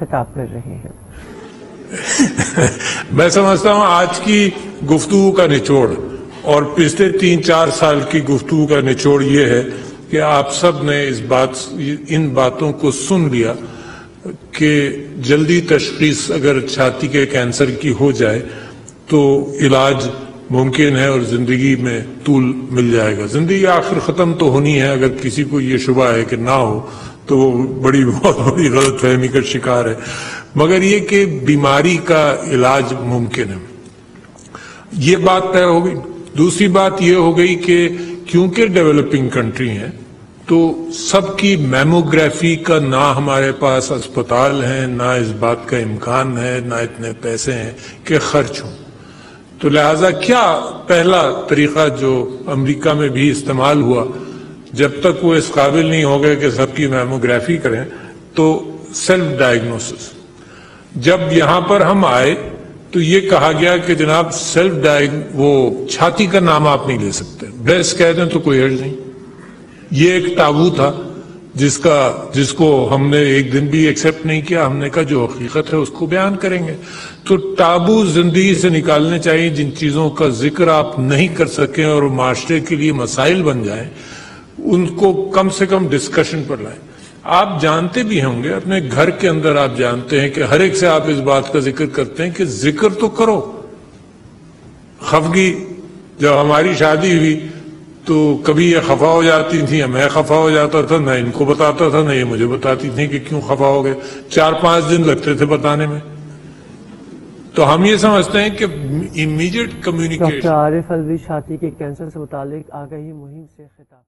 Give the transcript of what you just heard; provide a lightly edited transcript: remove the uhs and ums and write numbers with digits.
خطاب کر رہے ہیں۔ میں سمجھتا ہوں آج کی گفتگو کا نچوڑ اور پچھلے 3-4 سال کی گفتگو کا نچوڑ یہ ہے کہ آپ سب نے ان باتوں کو سن لیا کہ جلدی تشخیص اگر چھاتی کے کینسر کی ہو جائے تو علاج ممکن ہے اور زندگی میں طول مل جائے گا۔ زندگی آخر ختم تو ہونی ہے، اگر کسی کو یہ شبہ ہے کہ نہ ہو تو وہ بہت بڑی غلط فہمی کا شکار ہے، مگر یہ کہ بیماری کا علاج ممکن ہے، یہ بات طے ہو گئی۔ دوسری بات یہ ہو گئی کہ کیونکہ ڈیولپنگ کنٹری ہیں تو سب کی میموگرافی کا نہ ہمارے پاس اسپتال ہیں، نہ اس بات کا امکان ہے، نہ اتنے پیسے ہیں کہ خرچ ہوں، تو لہٰذا کیا پہلا طریقہ جو امریکہ میں بھی استعمال ہوا جب تک وہ اس قابل نہیں ہو گئے کہ سب کی میموگرافی کریں، تو سیلف ڈائگنوسس۔ جب یہاں پر ہم آئے تو یہ کہا گیا کہ جناب وہ چھاتی کا نام آپ نہیں لے سکتے، بریسٹ کہہ دیں تو کوئی حرج نہیں۔ یہ ایک تابو تھا جس کو ہم نے ایک دن بھی ایکسپٹ نہیں کیا، ہم نے کہا جو حقیقت ہے اس کو بیان کریں گے۔ تو تابو زندگی سے نکالنے چاہیے، جن چیزوں کا ذکر آپ نہیں کر سکیں اور معاشرے کے لیے مسائل بن جائیں ان کو کم سے کم ڈسکشن پر لائیں۔ آپ جانتے بھی ہوں گے، اپنے گھر کے اندر آپ جانتے ہیں کہ ہر ایک سے آپ اس بات کا ذکر کرتے ہیں کہ ذکر تو کرو۔ خفگی جب ہماری شادی ہوئی تو کبھی یہ خفا ہو جاتی تھی یا میں خفا ہو جاتا تھا، نہ ان کو بتاتا تھا نہ یہ مجھے بتاتی تھی کہ کیوں خفا ہو گئے، 4-5 دن لگتے تھے بتانے میں۔ تو ہم یہ سمجھتے ہیں کہ امیڈیٹ کمیونیکیشن۔ ڈاکٹر عارف الوی چھاتی کے کینسر سے متعلق آگاہی مہم سے خطاب